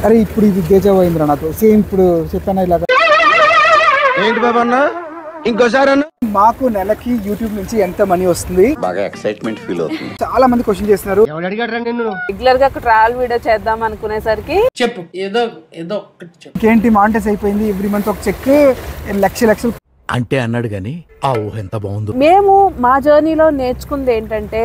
అరే ఇప్పుడు ఇది గేజావ్ అయిందిరా నాకు సేమ్ ఇప్పుడు చెప్పాను ఇలాగా ఏంటి బాబా అన్న ఇంకోసారి అన్న మాకు నెలకి యూట్యూబ్ నుంచి ఎంత మనీ వస్తుంది బాగా ఎక్సైట్మెంట్ ఫీల్ అవుతుంది చాలా మంది క్వశ్చన్ చేస్తున్నారు ఎవడు అడిగాడు నిన్ను రెగ్యులర్ గా ట్రావెల్ వీడియో చేద్దాం అనుకునేసరికి చెప్పు ఏదో ఒకటి చెప్పు. ఇంకేంటి మానిటైజ్ అయిపోయింది ఎవ్రీ మంత్ ఒక చెక్ లక్షలు అంటే అన్నాడు గాని ఆ ఊహ ఎంత బాగుందో. మేము మా జర్నీలో నేర్చుకుంది ఏంటంటే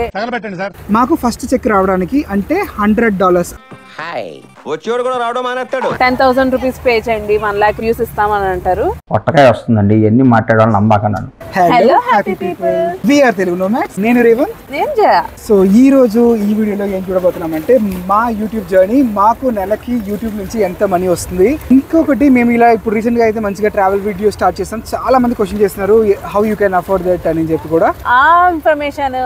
మాకు ఫస్ట్ చెక్ రావడానికి అంటే $100 హాయ్ వచ్చేవాడు కూడా రావడం మానేస్తాడు 10,000 రూపీస్ పే చేయండి 1 lakh వ్యూస్ ఇస్తామని అంటారు. పొట్టకాయ వస్తుందండి ఇవన్నీ మాట్లాడాలని నమ్మకన్నాను. Hello happy people, we are Telugu nomads. నేను రేవంత్. నేను జయ. సో ఈ రోజు ఈ వీడియోలో ఏం చూడబోతున్నామంటే మా యూట్యూబ్ జర్నీ, మాకు నెలకి యూట్యూబ్ నుంచి ఎంత మనీ వస్తుంది. ఇంకొకటి మేము ఇలా ఇప్పుడు రీసెంట్ గా అయితే మంచిగా ట్రావెల్ వీడియో స్టార్ట్ చేస్తాం. చాలా మంది క్వశ్చన్ చేస్తున్నారు how you can afford that అని చెప్పి కూడా. ఆ ఇన్ఫర్మేషన్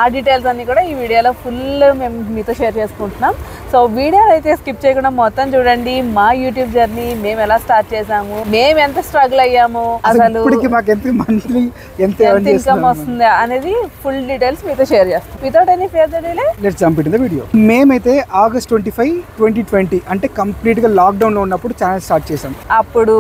ఆ డీటెయిల్స్ అన్ని కూడా ఈ వీడియోలో ఫుల్ మేము మీతో షేర్ చేసుకుంటున్నాం. సో వీడియో అయితే స్కిప్ చేయకుండా మొత్తం చూడండి. మా యూట్యూబ్ జర్నీ మేము ఎలా స్టార్ట్ చేసాము, మేము ఎంత స్ట్రగుల్ అయ్యాము, అసలు ఇప్పటికి మాకు ఎంత మంత్లీ ఎంత ఇన్కమ్ వస్తుంది అనేది ఫుల్ డీటెయిల్స్ మీతో షేర్ చేస్తాం. Without any further delay let's jump into the video. మేమైతే August 25, 2020 అంటే కంప్లీట్ గా లాక్ డౌన్ లో ఉన్నప్పుడు ఛానల్ స్టార్ట్ చేసాం. అప్పుడు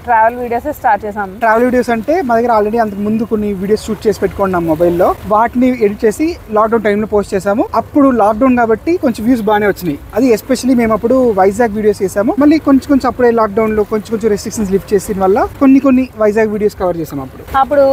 ట్రావెల్ వీడియోస్ స్టార్ట్ చేసాం. ట్రావెల్ వీడియోస్ అంటే మా దగ్గర ఆల్రెడీ అంతకు ముందు కొన్ని వీడియోస్ షూట్ చేసి పెట్టుకున్నాం మొబైల్లో. వాటిని ఎడిట్ చేసి లాక్డౌన్ టైంలో పోస్ట్ చేసాము. అప్పుడు లాక్డౌన్ కాబట్టి కొంచెం వ్యూస్ బాగానే వచ్చినాయి. అది ఎస్పెషల్లీ మేము అప్పుడు వైజాగ్ వీడియోస్ చేసాము. మళ్ళీ కొంచెం అప్పుడే లాక్డౌన్ లో కొంచెం రెస్ట్రిక్షన్స్ లిఫ్ట్ చేసిన వల్ల కొన్ని వైజాగ్ వీడియోస్ కవర్ చేసాం. అప్పుడు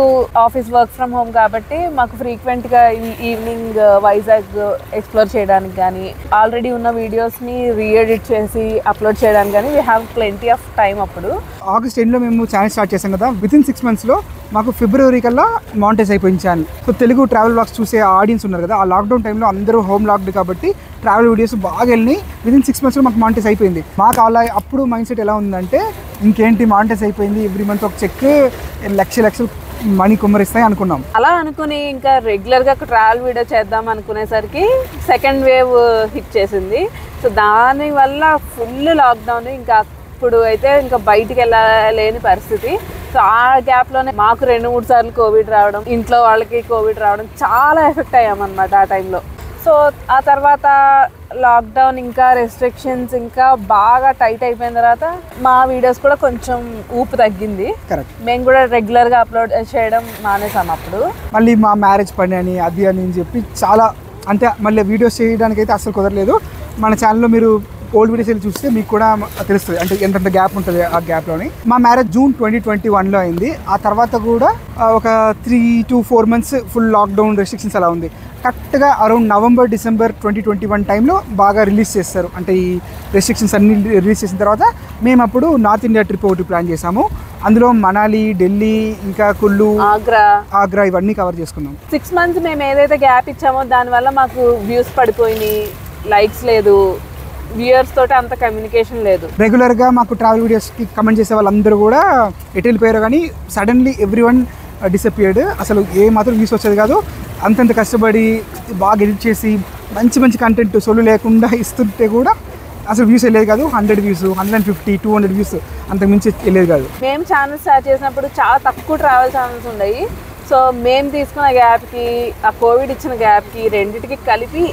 ఆఫీస్ వర్క్ ఫ్రమ్ హోమ్ కాబట్టి మాకు ఫ్రీక్వెంట్ గా ఈవినింగ్ వైజాగ్ ఎక్స్ప్లోర్ చేయడానికి కానీ, ఆల్రెడీ ఉన్న వీడియోస్ ని రీఎడిట్ చేసి అప్లోడ్ చేయడానికి కానీ we have plenty of time. అప్పుడు August 10 లో మేము ఛానల్ స్టార్ట్ చేసాం కదా. వితిన్ 6 months లో మాకు February కల్లా మానిటైజ్ అయిపోయింది channel. So Telugu travel vlogs చూసే ఆడియన్స్ ఉన్నారు కదా, ఆ లాక్డౌన్ టైంలో అందరూ హోమ్ లాక్డ్ కాబట్టి ట్రావెల్ వీడియోస్ బాగా వెళ్ళినాయి. వితిన్ 6 months లో మాకు మానిటైజ్ అయిపోయింది. మాకు అలా అప్పుడు మైండ్ సెట్ ఎలా ఉందంటే ఇంకేంటి మానిటైజ్ అయిపోయింది ఎవ్రీ మంత్ ఒక చెక్ లక్షలు మనీ కుమ్మరిస్తాయి అనుకున్నాం. అలా అనుకుని ఇంకా రెగ్యులర్ గా ట్రావెల్ వీడియో చేద్దాం అనుకునేసరికి సెకండ్ వేవ్ హిట్ చేసింది. సో దాని వల్ల ఫుల్ లాక్డౌన్. ఇంకా ఇప్పుడు అయితే ఇంకా బయటికి వెళ్ళలేని పరిస్థితి. సో ఆ గ్యాప్ లోనే మాకు 2-3 సార్లు కోవిడ్ రావడం, ఇంట్లో వాళ్ళకి కోవిడ్ రావడం, చాలా ఎఫెక్ట్ అయ్యామన్నమాట ఆ టైంలో. సో ఆ తర్వాత లాక్డౌన్ ఇంకా రెస్ట్రిక్షన్స్ ఇంకా బాగా టైట్ అయిపోయిన తర్వాత మా వీడియోస్ కూడా కొంచెం ఊపు తగ్గింది. మేము కూడా రెగ్యులర్ గా అప్లోడ్ చేయడం మానేసాం. అప్పుడు మళ్ళీ మా మ్యారేజ్ పని అని అది అని చెప్పి చాలా అంటే మళ్ళీ వీడియోస్ చేయడానికి అయితే అసలు కుదరలేదు. మన ఛానల్లో మీరు ఓల్డ్ వీడియోస్ వెళ్ళి చూస్తే మీకు కూడా తెలుస్తుంది అంటే ఎంత గ్యాప్ ఉంటుంది. ఆ గ్యాప్లోని మా మ్యారేజ్ June 2021లో అయింది. ఆ తర్వాత కూడా ఒక 3 to 4 months full lockdown restrictions అలా ఉంది. కరెక్ట్గా అరౌండ్ November, December 2021 టైంలో బాగా రిలీజ్ చేస్తారు. అంటే ఈ రెస్ట్రిక్షన్స్ అన్ని రిలీజ్ చేసిన తర్వాత మేము అప్పుడు నార్త్ ఇండియా ట్రిప్ ఒకటి ప్లాన్ చేసాము. అందులో మనాలి, ఢిల్లీ, ఇంకా కుల్లు, ఆగ్రా ఇవన్నీ కవర్ చేసుకున్నాం. 6 months మేము ఏదైతే గ్యాప్ ఇచ్చామో దానివల్ల మాకు వ్యూస్ పడిపోయినాయి, లైక్స్ లేదు, వ్యూయర్స్ తోటి అంత కమ్యూనికేషన్ లేదు. రెగ్యులర్గా మాకు ట్రావెల్ వీడియోస్కి కమెంట్ చేసే వాళ్ళందరూ కూడా ఎటు వెళ్ళిపోయారు. కానీ సడన్లీ ఎవ్రీవన్ డిసపియర్డ్. అసలు ఏ మాత్రం వ్యూస్ వచ్చేది కాదు. అంతంత కష్టపడి బాగా ఎడిట్ చేసి మంచి కంటెంట్ సొల్లు లేకుండా ఇస్తుంటే కూడా అసలు వ్యూస్ వెళ్ళేది కాదు. 100 వ్యూస్, 150, 200 వ్యూస్ అంతకు మించి వెళ్ళేది కాదు. మేము ఛానల్ స్టార్ట్ చేసినప్పుడు చాలా తక్కువ ట్రావెల్ ఛానల్స్ ఉన్నాయి. సో మేము తీసుకున్న గ్యాప్కి, ఆ కోవిడ్ ఇచ్చిన గ్యాప్కి, రెండింటికి కలిపి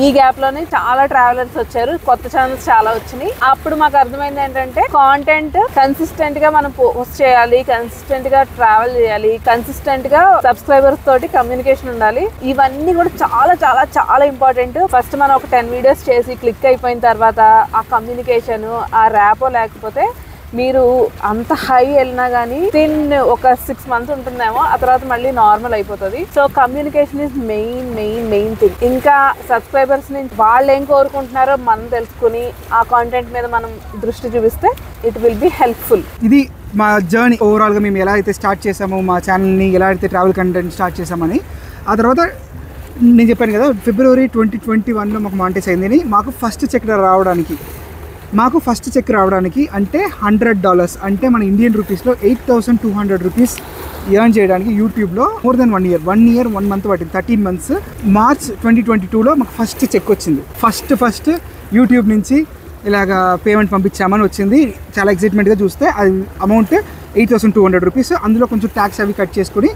ఈ గ్యాప్లోనే చాలా ట్రావెలర్స్ వచ్చారు. కొత్త ఛానల్స్ చాలా వచ్చినాయి. అప్పుడు మాకు అర్థమైంది ఏంటంటే కాంటెంట్ కన్సిస్టెంట్గా మనం పోస్ట్ చేయాలి, కన్సిస్టెంట్గా ట్రావెల్ చేయాలి, కన్సిస్టెంట్గా సబ్స్క్రైబర్స్ తోటి కమ్యూనికేషన్ ఉండాలి. ఇవన్నీ కూడా చాలా చాలా చాలా ఇంపార్టెంట్. ఫస్ట్ మనం ఒక 10 వీడియోస్ చేసి క్లిక్ అయిపోయిన తర్వాత ఆ కమ్యూనికేషన్, ఆ ర్యాపో లేకపోతే మీరు అంత హై వెళ్ళినా కానీ ఒక 6 months ఉంటుందేమో, ఆ తర్వాత మళ్ళీ నార్మల్ అయిపోతుంది. So communication is main thing. ఇంకా సబ్స్క్రైబర్స్ నుంచి వాళ్ళు ఏం కోరుకుంటున్నారో మనం తెలుసుకుని ఆ కాంటెంట్ మీద మనం దృష్టి చూపిస్తే ఇట్ విల్ బి హెల్ప్ఫుల్. ఇది మా జర్నీ ఓవరాల్గా. మేము ఎలా అయితే స్టార్ట్ చేసామో మా ఛానల్ని, ఎలా అయితే ట్రావెల్ కంటెంట్ స్టార్ట్ చేసామని. ఆ తర్వాత నేను చెప్పాను కదా February 2021లో మాకు మానిటైజ్ అయిందని. మాకు ఫస్ట్ చెక్ రావడానికి అంటే $100 అంటే మన ఇండియన్ రూపీస్లో 8,200 రూపీస్ ఎర్న్ చేయడానికి యూట్యూబ్లో మోర్ దెన్ 1 year 1 month పట్టింది. 13 months. March 2022లో మాకు ఫస్ట్ చెక్ వచ్చింది. ఫస్ట్ యూట్యూబ్ నుంచి ఇలాగా పేమెంట్ పంపించామని వచ్చింది. చాలా ఎక్సైట్మెంట్గా చూస్తే అది అమౌంట్ 8,200 రూపీస్. అందులో కొంచెం ట్యాక్స్ అవి కట్ చేసుకుని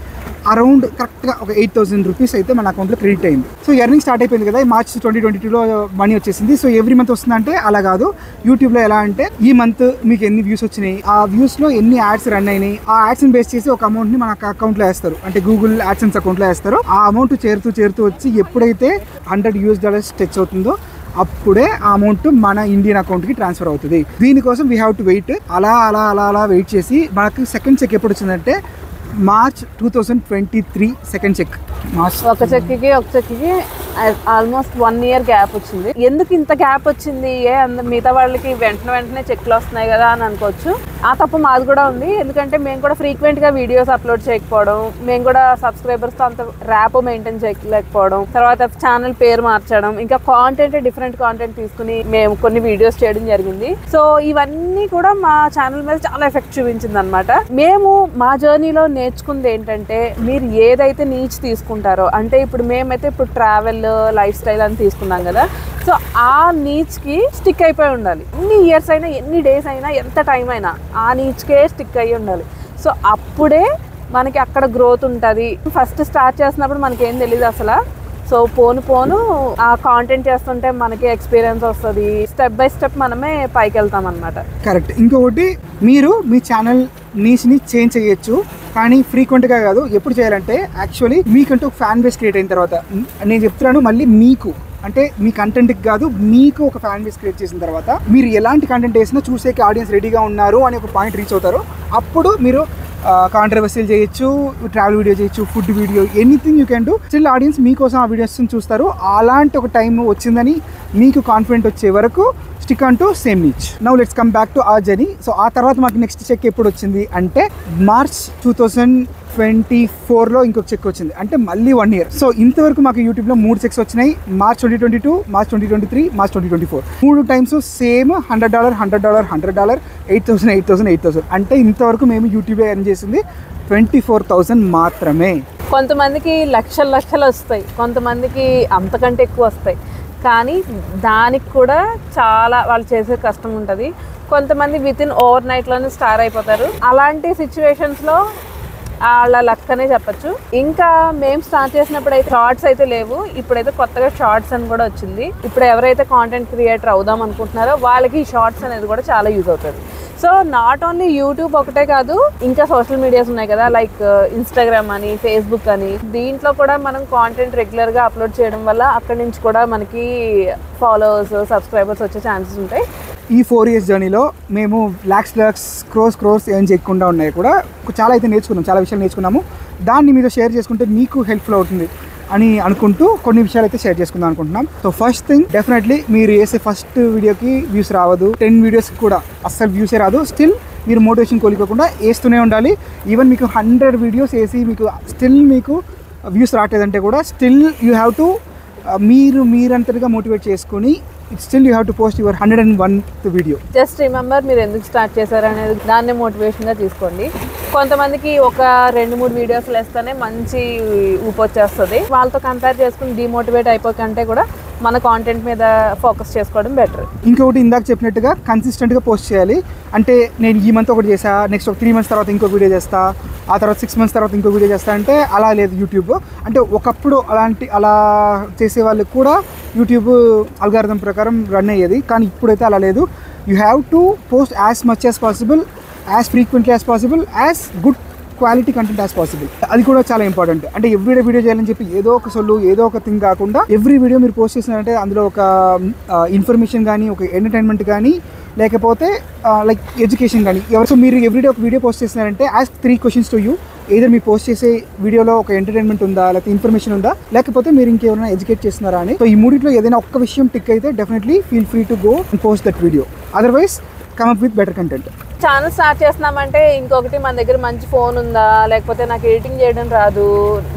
అరౌండ్ కరెక్ట్గా ఒక 8,000 రూపీస్ అయితే మన అకౌంట్లో క్రెడిట్ అయింది. సో ఎర్నింగ్ స్టార్ట్ అయిపోయింది కదా, మార్చ్ 2022లో మనీ వచ్చేసింది. సో ఎవ్రీ మంత్ వస్తుందంటే అలా కాదు. యూట్యూబ్లో ఎలా అంటే ఈ మంత్ మీకు ఎన్ని వ్యూస్ వచ్చినాయి, ఆ వ్యూస్లో ఎన్ని యాడ్స్ రన్ అయినాయి, ఆ యాడ్స్ని బేస్ చేసి ఒక అమౌంట్ని మన అకౌంట్లో వేస్తారు, అంటే గూగుల్ యాడ్సెన్స్ అకౌంట్లో వేస్తారు. ఆ అమౌంట్ చేరుతూ వచ్చి ఎప్పుడైతే $100 టచ్ అవుతుందో అప్పుడే ఆ అమౌంట్ మన ఇండియన్ అకౌంట్కి ట్రాన్స్ఫర్ అవుతుంది. దీనికోసం వీ హ్యావ్ టు వెయిట్. అలా వెయిట్ చేసి మనకు సెకండ్ చెక్ ఎప్పుడు వచ్చిందంటే మార్చ్ 2023 సెకండ్ చెక్. ఒక చెక్కి ఆల్మోస్ట్ 1 year గ్యాప్ వచ్చింది. ఎందుకు ఇంత గ్యాప్ వచ్చింది, మిగతా వాళ్ళకి వెంటనే చెక్లు వస్తున్నాయి కదా అని అనుకోవచ్చు. ఆ తప్పు మాది కూడా ఉంది. ఎందుకంటే మేము కూడా ఫ్రీక్వెంట్గా వీడియోస్ అప్లోడ్ చేయకపోవడం, మేము కూడా సబ్స్క్రైబర్స్తో అంత ర్యాప్ మెయింటైన్ చేయలేకపోవడం, తర్వాత ఛానల్ పేరు మార్చడం, ఇంకా డిఫరెంట్ కాంటెంట్ తీసుకుని మేము కొన్ని వీడియోస్ చేయడం జరిగింది. సో ఇవన్నీ కూడా మా ఛానల్ మీద చాలా ఎఫెక్ట్ చూపించింది అనమాట. మేము మా జర్నీలో నేర్చుకుంది ఏంటంటే, మీరు ఏదైతే నీచ్ తీసుకుంటారో, అంటే మేమైతే ట్రావెల్ లైఫ్ స్టైల్ అని తీసుకున్నాం కదా, సో ఆ నీచ్కి స్టిక్ అయిపోయి ఉండాలి. ఎన్ని ఇయర్స్ అయినా, ఎన్ని డేస్ అయినా, ఎంత టైం అయినా ఆ నీచ్కే స్టిక్ అయ్యి ఉండాలి. సో అప్పుడే మనకి అక్కడ గ్రోత్ ఉంటుంది. ఫస్ట్ స్టార్ట్ చేసినప్పుడు మనకి ఏం తెలియదు అసలు. సో పోను ఆ కాంటెంట్ చేస్తుంటే మనకి ఎక్స్పీరియన్స్ వస్తుంది. స్టెప్ బై స్టెప్ మనమే పైకి వెళ్తాం అనమాట. కరెక్ట్. ఇంకొకటి, మీరు మీ ఛానల్ నీష్ని చేంజ్ చేయొచ్చు, కానీ ఫ్రీక్వెంట్గా కాదు. ఎప్పుడు చేయాలంటే యాక్చువల్లీ మీకంటూ ఒక ఫ్యాన్ బేస్ క్రియేట్ అయిన తర్వాత, నేను చెప్తున్నాను మళ్ళీ మీకు, అంటే మీ కంటెంట్కి కాదు, మీకు ఒక ఫ్యాన్ బేస్ క్రియేట్ చేసిన తర్వాత మీరు ఎలాంటి కంటెంట్ వేసినా చూసేకి ఆడియన్స్ రెడీగా ఉన్నారు అని ఒక పాయింట్ రీచ్ అవుతారు. అప్పుడు మీరు కాంట్రవర్సీలు చేయొచ్చు, ట్రావెల్ వీడియో చేయొచ్చు, food video, anything you can do. Still audience మీకోసం ఆ వీడియోస్ని చూస్తారు. అలాంటి ఒక టైం వచ్చిందని మీకు కాన్ఫిడెంట్ వచ్చే వరకు stick on to same niche. Now let's come back to our journey. So ఆ తర్వాత మాకు నెక్స్ట్ చెక్ ఎప్పుడు వచ్చింది అంటే మార్చ్ 2024లో ఇంకొక చెక్ వచ్చింది, అంటే మళ్ళీ 1 year. సో ఇంతవరకు మాకు యూట్యూబ్లో 3 చెక్స్ వచ్చినాయి. March 2022, March 2023, March 2024. 3 times same $100, $8,000. అంటే ఇంతవరకు మేము యూట్యూబ్లో ఎర్న్ చేసింది 24,000 మాత్రమే. కొంతమందికి లక్షలు వస్తాయి, కొంతమందికి అంతకంటే ఎక్కువ వస్తాయి. కానీ దానికి కూడా చాలా వాళ్ళు చేసే కష్టం ఉంటుంది. కొంతమంది వితిన్ ఓవర్ నైట్లోనే స్టార్ అయిపోతారు. అలాంటి సిచ్యువేషన్స్లో వాళ్ళ లక్ అనే చెప్పచ్చు. ఇంకా మేము స్టార్ట్ చేసినప్పుడు అయితే షార్ట్స్ అయితే లేవు. ఇప్పుడైతే కొత్తగా షార్ట్స్ అని కూడా వచ్చింది. ఇప్పుడు ఎవరైతే కాంటెంట్ క్రియేటర్ అవుదాం అనుకుంటున్నారో వాళ్ళకి ఈ షార్ట్స్ అనేది కూడా చాలా యూజ్ అవుతుంది. సో నాట్ ఓన్లీ యూట్యూబ్ ఒకటే కాదు, ఇంకా సోషల్ మీడియాస్ ఉన్నాయి కదా, లైక్ ఇన్స్టాగ్రామ్ అని, ఫేస్బుక్ అని. దీంట్లో కూడా మనం కాంటెంట్ రెగ్యులర్గా అప్లోడ్ చేయడం వల్ల అక్కడి నుంచి కూడా మనకి ఫాలోవర్స్, సబ్స్క్రైబర్స్ వచ్చే ఛాన్సెస్ ఉంటాయి. ఈ 4 years జర్నీలో మేము లాక్స్ క్రోర్స్ ఏం చేయకుండా ఉన్నాయి కూడా చాలా అయితే నేర్చుకున్నాం, చాలా విషయాలు నేర్చుకున్నాము. దాన్ని మీతో షేర్ చేసుకుంటే మీకు హెల్ప్ఫుల్ అవుతుంది అని అనుకుంటూ కొన్ని విషయాలు అయితే షేర్ చేసుకుందాం అనుకుంటున్నాం. సో ఫస్ట్ థింగ్, డెఫినెట్లీ మీరు వేసే ఫస్ట్ వీడియోకి వ్యూస్ రావద్దు. 10 వీడియోస్కి కూడా అస్సలు వ్యూసే రాదు. స్టిల్ మీరు మోటివేషన్ కోల్పోకుండా వేస్తూనే ఉండాలి. ఈవెన్ మీకు 100 వీడియోస్ వేసి మీకు స్టిల్ మీకు వ్యూస్ రావట్లేదంటే కూడా స్టిల్ యూ హ్యావ్ టు మీరంతటిగా మోటివేట్ చేసుకొని still you have to post your 101th video. Just remember మీరు ఎందుకు స్టార్ట్ చేశారు అనేది, దాన్నే మోటివేషన్గా తీసుకోండి. కొంతమందికి ఒక 2-3 వీడియోస్ వేస్తేనే మంచి ఊపు వచ్చేస్తుంది. వాళ్ళతో కంపేర్ చేసుకుని డిమోటివేట్ అయిపోకంటే కూడా మన కాంటెంట్ మీద ఫోకస్ చేసుకోవడం బెటర్. ఇంకొకటి, ఇందాక చెప్పినట్టుగా కన్సిస్టెంట్గా పోస్ట్ చేయాలి. అంటే నేను ఈ మంత్ ఒకటి చేసా, నెక్స్ట్ ఒక 3 months తర్వాత ఇంకో వీడియో చేస్తా, ఆ తర్వాత 6 months తర్వాత ఇంకో వీడియో చేస్తా అంటే అలా లేదు యూట్యూబ్. అంటే ఒకప్పుడు అలా చేసే వాళ్ళకి కూడా యూట్యూబ్ అల్గారిథం ప్రకారం రన్ అయ్యేది, కానీ ఇప్పుడైతే అలా లేదు. You have to post as much as possible, as frequently as possible, as good quality content as possible. అది కూడా చాలా ఇంపార్టెంట్. అంటే ఎవ్రీడే వీడియో చేయాలని చెప్పి ఏదో ఒక సొల్లు, ఏదో ఒక థింగ్ కాకుండా ఎవ్రీ వీడియో మీరు పోస్ట్ చేసినారంటే అందులో ఒక ఇన్ఫర్మేషన్ కానీ, ఒక ఎంటర్టైన్మెంట్ కానీ, లేకపోతే లైక్ ఎడ్యుకేషన్ కానీ. సో మీరు ఎవ్రీడే ఒక వీడియో పోస్ట్ చేసినారంటే ఆస్క్ 3 questions టు యూ. ఏదో మీరు పోస్ట్ చేసే వీడియోలో ఒక ఎంటర్టైన్మెంట్ ఉందా, లేకపోతే ఇన్ఫర్మేషన్ ఉందా, లేకపోతే మీరు ఇంకెవరైనా ఎడ్యుకేట్ చేస్తున్నారా అని. సో ఈ మూడిట్లో ఏదైనా ఒక్క విషయం టిక్ అయితే definitely feel free to go and post that video. Otherwise come up with better content. Channel start చేస్తున్నామంటే ఇంకొకటి, మన దగ్గర మంచి ఫోన్ ఉందా, లేకపోతే నాకు ఎడిటింగ్ చేయడం రాదు,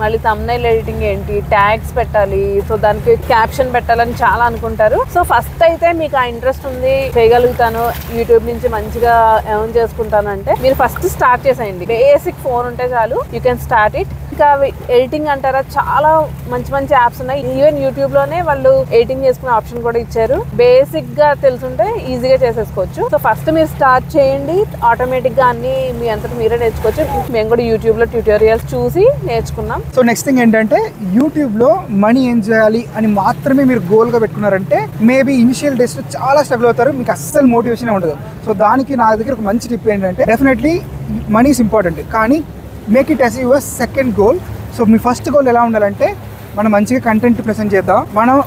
మళ్ళీ థంబ్నైల్ ఎడిటింగ్ ఏంటి, ట్యాగ్స్ పెట్టాలి, సో దానికి క్యాప్షన్ పెట్టాలని చాలా అనుకుంటారు. సో ఫస్ట్ అయితే మీకు ఆ ఇంట్రెస్ట్ ఉంది, చేయగలుగుతాను, యూట్యూబ్ నుంచి మంచిగా ఎర్న్ చేసుకుంటాను అంటే మీరు ఫస్ట్ స్టార్ట్ చేసేయండి. బేసిక్ ఫోన్ ఉంటే చాలు, యూ కెన్ స్టార్ట్ ఇట్. ఇంకా ఎడిటింగ్ అంటారా, చాలా మంచి యాప్స్ ఉన్నాయి. ఈవెన్ యూట్యూబ్ లోనే వాళ్ళు ఎడిటింగ్ చేసుకునే ఆప్షన్ కూడా ఇచ్చారు. బేసిక్ గా తెలుసుంటే ఈజీగా చేసేసుకోవచ్చు. సో ఫస్ట్ మీరు స్టార్ట్ చేయండి. ఆటోమేటిక్ గా అన్ని మీ అంతటా మీరే నేర్చుకోవచ్చు. మేము కూడా యూట్యూబ్ లో ట్యూటోరియల్స్ చూసి నేర్చుకున్నాం. సో నెక్స్ట్ థింగ్ ఏంటంటే యూట్యూబ్ లో మనీ ఏం చేయాలి అని మాత్రమే మీరు గోల్ గా పెట్టుకున్నారంటే మేబీ ఇనిషియల్ డేస్ లో చాలా స్ట్రగుల్ అవుతారు, మీకు అస్సలు మోటివేషన్ ఉండదు. సో దానికి నా దగ్గర ఒక మంచి టిప్ ఏంటంటే డెఫినెట్లీ మనీ ఈస్ ఇంపార్టెంట్, కానీ make it as your second goal. So me first goal ఎలా ఉండాలంటే మనం మంచిగా కంటెంట్ ప్రెజెంట్ చేద్దాం,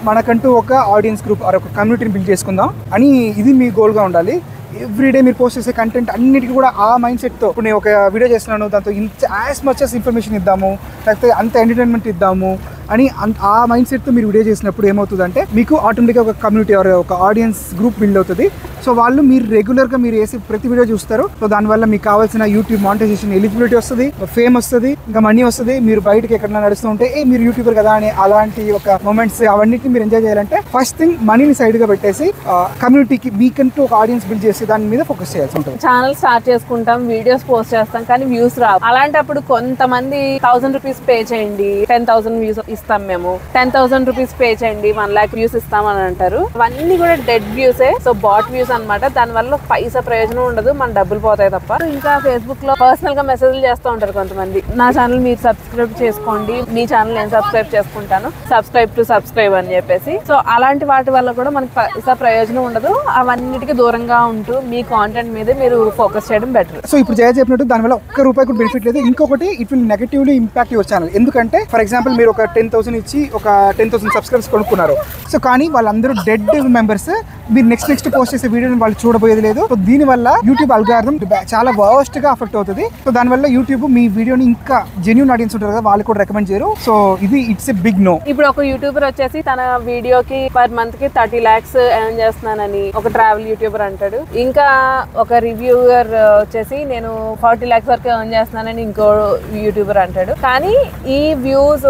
మనకంటూ ఒక ఆడియన్స్ గ్రూప్ ఆర్ ఒక కమ్యూనిటీని బిల్డ్ చేసుకుందాం అని ఇది మీ గోల్గా ఉండాలి. ఎవ్రీడే మీరు పోస్ట్ చేసే కంటెంట్ అన్నిటికీ కూడా ఆ మైండ్ సెట్తో, ఇప్పుడు నేను ఒక వీడియో చేస్తున్నాను దాంతో ఇంత యాజ్ మచ్ as ఇన్ఫర్మేషన్ ఇద్దాము, లేకపోతే అంత ఎంటర్టైన్మెంట్ ఇద్దాము అని ఆ మైండ్ సెట్తో మీరు వీడియో చేసినప్పుడు ఏమవుతుందంటే మీకు ఆటోమేటిక్గా ఒక కమ్యూనిటీ ఆర్ ఒక ఆడియన్స్ గ్రూప్ బిల్డ్ అవుతుంది. సో వాళ్ళు మీరు రెగ్యులర్గా మీరు వేసే ప్రతి వీడియో చూస్తారు. సో దానివల్ల మీకు కావాల్సిన యూట్యూబ్ మానిటైజేషన్ ఎలిజిబిలిటీ వస్తుంది, ఫేమ్ వస్తుంది, ఇంకా మనీ వస్తుంది. మీరు బయటకి ఎక్కడైనా నడుస్తూ ఉంటే మీరు యూట్యూబర్ కదా అని అలాంటి ఒక మూమెంట్స్ అవన్నిటిని మీరు ఎంజాయ్ చేయాలంటే ఫస్ట్ థింగ్ మనీని సైడ్గా పెట్టేసి కమ్యూనిటీకి మీకంటూ ఒక ఆడియన్స్ బిల్డ్ చేసి దాని మీద ఫోకస్ చేయాల్సి ఉంటుంది. ఛానల్ స్టార్ట్ చేసుకుంటాం, వీడియోస్ పోస్ట్ చేస్తాం, కానీ వ్యూస్ రావు. అలాంటప్పుడు కొంతమంది 1000 రూపీస్ పే చేయండి, 10,000 వ్యూస్ ఇస్తాం మేము, 10,000 రూపీస్ పే చేయండి 1 lakh వ్యూస్ ఇస్తాం అని అంటారు. అవన్నీ కూడా డెడ్ వ్యూసే, సో బాట్ వ్యూస్ అన్నమాట. దాని వల్ల పైసా ప్రయోజనం ఉండదు, మన డబ్బులు పోతాయి తప్ప. ఇంకా ఫేస్బుక్ లో పర్సనల్ గా మెసేజ్లు చేస్తూ ఉంటారు కొంతమంది, నా ఛానల్ మీరు సబ్స్క్రైబ్ చేసుకోండి, మీ ఛానల్ నేను సబ్స్క్రైబ్ చేసుకుంటాను, సబ్స్క్రైబ్ అని చెప్పేసి. సో అలాంటి వాటి వల్ల కూడా మనకి పైసా ప్రయోజనం ఉండదు. అవన్నిటికీ దూరంగా ఉంటూ మీ కాంటెంట్ మీద మీరు ఫోకస్ చేయడం బెటర్. సో ఇప్పుడు జయ చెప్పినట్టు దానివల్ల ఒక్క రూపాయి కూడా బెనిఫిట్ లేదు. ఇంకొకటి it will negatively impact your channel. ఎందుకంటే ఫర్ ఎగ్జాంపుల్ మీరు ఒక 10,000 ఇచ్చి ఒక 10,000 సబ్స్క్రైబర్స్ కొనుక్కున్నారు. సో కానీ వాళ్ళందరూ డెడ్ మెంబర్స్, మీరు నెక్స్ట్ పోస్ట్ చేసే వీడియోని వాళ్ళు చూడబోయేది లేదు. సో దీనివల్ల యూట్యూబ్ అల్గారిథం చాలా వర్స్ట్ గా అఫెక్ట్ అవుతుంది. సో దానివల్ల యూట్యూబ్ మీ వీడియోని ఇంకా జెన్యూన్ ఆడియన్స్ ఉంటారు కదా వాళ్ళు కూడా రికమెండ్ చేయరు. సో ఇది ఇట్స్ ఎ బిగ్ నో. ఇప్పుడు ఒక యూట్యూబర్ వచ్చేసి తన వీడియోకి పర్ మంత్ కి 30 lakhs ఎర్న్ చేస్తున్నానని ఒక ట్రావెల్ యూట్యూబర్ అంటాడు. ఇంకా ఒక రివ్యూవర్ వచ్చేసి నేను 40 lakhs వరకు ఎర్న్ చేస్తున్నానని ఇంకో యూట్యూబర్ అంటాడు. కానీ ఈ వ్యూస్,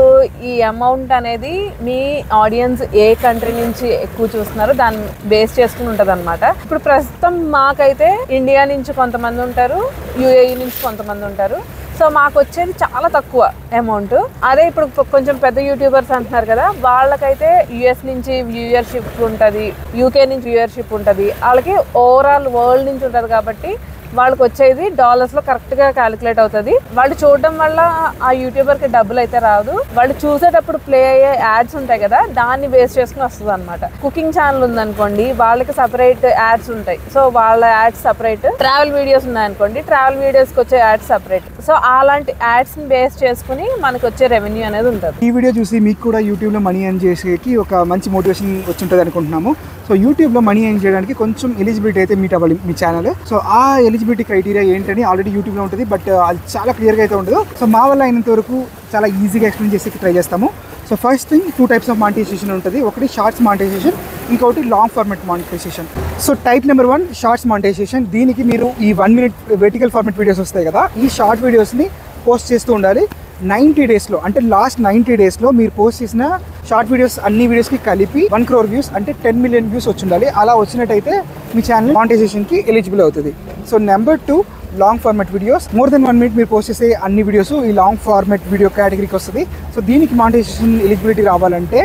ఈ అమౌంట్ అనేది మీ ఆడియన్స్ ఏ కంట్రీ నుంచి ఎక్కువ చూస్తున్నారో దాన్ని బేస్ చేసుకుని ఉంటది అనమాట. ఇప్పుడు ప్రస్తుతం మాకైతే ఇండియా నుంచి కొంతమంది ఉంటారు, యూఏఈ నుంచి కొంతమంది ఉంటారు. సో మాకు వచ్చేది చాలా తక్కువ అమౌంట్. అదే ఇప్పుడు కొంచెం పెద్ద యూట్యూబర్స్ అంటున్నారు కదా, వాళ్ళకైతే యుఎస్ నుంచి వ్యూయర్షిప్ ఉంటుంది, యూకే నుంచి వ్యూయర్షిప్ ఉంటుంది, వాళ్ళకి ఓవరాల్ వరల్డ్ నుంచి ఉంటుంది. కాబట్టి వాళ్ళకి వచ్చేది డాలర్స్ లో కరెక్ట్ గా క్యాలిక్యులేట్ అవుతుంది. వాళ్ళు చూడడం వల్ల ఆ యూట్యూబర్ కి డబ్బులు అయితే రాదు, వాళ్ళు చూసేటప్పుడు ప్లే అయ్యే యాడ్స్ ఉంటాయి కదా దాన్ని బేస్ చేసుకుని వస్తుంది అనమాట. కుకింగ్ ఛానల్ ఉందనుకోండి, వాళ్ళకి సపరేట్ యాడ్స్ ఉంటాయి, సో వాళ్ళ యాడ్స్ సపరేట్. ట్రావెల్ వీడియోస్ ఉన్నాయనుకోండి, ట్రావెల్ వీడియోస్ కి వచ్చే యాడ్స్ సపరేట్. సో అలాంటి యాడ్స్ ని బేస్ చేసుకుని మనకు వచ్చే రెవెన్యూ అనేది ఉంటుంది. ఈ వీడియో చూసి మీకు కూడా యూట్యూబ్ లో మనీ ఎర్న్ చేసేకి ఒక మంచి మోటివేషన్ వచ్చి ఉంటుంది అనుకుంటున్నాము. సో యూట్యూబ్ లో మనీ ఎర్న్ చేయడానికి కొంచెం ఎలిజిబిలిటీ అయితే మీట్ అవ్వాలి మీ ఛానల్. సో ఆ ఎలిజిబిలిటీ క్రైటీరియా ఏంటని ఆల్రెడీ యూట్యూబ్లో ఉంటుంది, బట్ అది చాలా క్లియర్గా అయితే ఉండదు. సో మా వల్ల అయినంత వరకు చాలా ఈజీగా ఎక్స్ప్లెయిన్ చేసి ట్రై చేస్తాము. So first thing 2 types of monetization ఉంటుంది. ఒకటి షార్ట్స్ మానిటైజేషన్, ఇంకొకటి long format monetization. So type number 1 shorts monetization. దీనికి మీరు ఈ 1 minute వెర్టికల్ ఫార్మాట్ వీడియోస్ వస్తాయి కదా, ఈ షార్ట్ వీడియోస్ని పోస్ట్ చేస్తూ ఉండాలి 90 daysలో. అంటే లాస్ట్ 90 daysలో మీరు పోస్ట్ చేసిన షార్ట్ వీడియోస్ అన్ని వీడియోస్కి కలిపి 1 crore వ్యూస్ అంటే 10 million వ్యూస్ వచ్చి ఉండాలి. అలా వచ్చినట్టయితే మీ ఛానల్ మానిటైజేషన్కి ఎలిజిబుల్ అవుతుంది. So number 2 long format videos. More than 1 minute మీరు పోస్ట్ చేసే అన్ని వీడియోస్ ఈ లాంగ్ ఫార్మాట్ వీడియో కేటగిరీకి వస్తుంది. సో దీనికి మానిటైజేషన్ ఎలిజిబిలిటీ రావాలంటే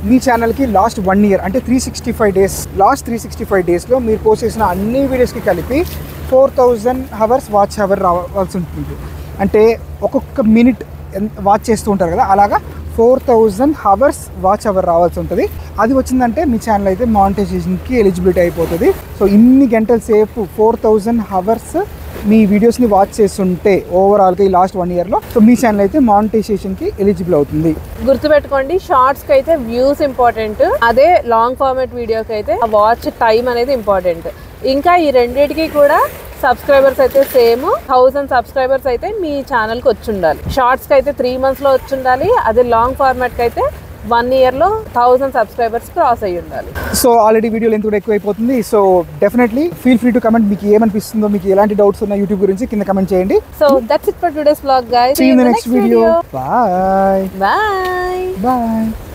మీ ఛానల్కి లాస్ట్ 1 year అంటే 365 days, లాస్ట్ 365 daysలో మీరు పోస్ట్ చేసిన అన్ని వీడియోస్కి కలిపి 4000 hours వాచ్ అవర్ రావాల్సి ఉంటుంది. అంటే ఒక్కొక్క మినిట్ వాచ్ చేస్తూ ఉంటారు కదా, అలాగా 4000 hours వాచ్ అవర్ రావాల్సి ఉంటుంది. అది వచ్చిందంటే మీ ఛానల్ అయితే మానిటైజేషన్కి ఎలిజిబిలిటీ అయిపోతుంది. సో ఇన్ని గంటల సేపు 4000 hours మీ వీడియోస్ని వాచ్ చేస్తుంటే ఓవరాల్గా ఈ లాస్ట్ 1 yearలో సో మీ ఛానల్ అయితే మానిటైజేషన్కి ఎలిజిబుల్ అవుతుంది. గుర్తుపెట్టుకోండి, షార్ట్స్కి అయితే వ్యూస్ ఇంపార్టెంట్, అదే లాంగ్ ఫార్మాట్ వీడియోకి అయితే వాచ్ టైం అనేది ఇంపార్టెంట్. ఇంకా ఈ రెండింటికి కూడా సబ్స్క్రైబర్స్ అయితే సేమ్ 1000 సబ్స్క్రైబర్స్ అయితే మీ ఛానల్కి వచ్చి ఉండాలి. షార్ట్స్కి అయితే 3 monthsలో వచ్చి ఉండాలి, అదే లాంగ్ ఫార్మాట్కి అయితే 1 yearలో 1000 సబ్స్క్రైబర్స్ క్రాస్ అయ్యి ఉండాలి. సో ఆల్రెడీ వీడియో లెంత్ కూడా ఎక్కువైపోతుంది. So definitely feel free to comment, మీకు ఏమనిపిస్తుందో, మీకు ఎలాంటి డౌట్స్ ఉన్న యూట్యూబ్ గురించి కింద కమెంట్ చేయండి. So that's it for today's vlog guys. See you in the next video. Bye. Bye. Bye.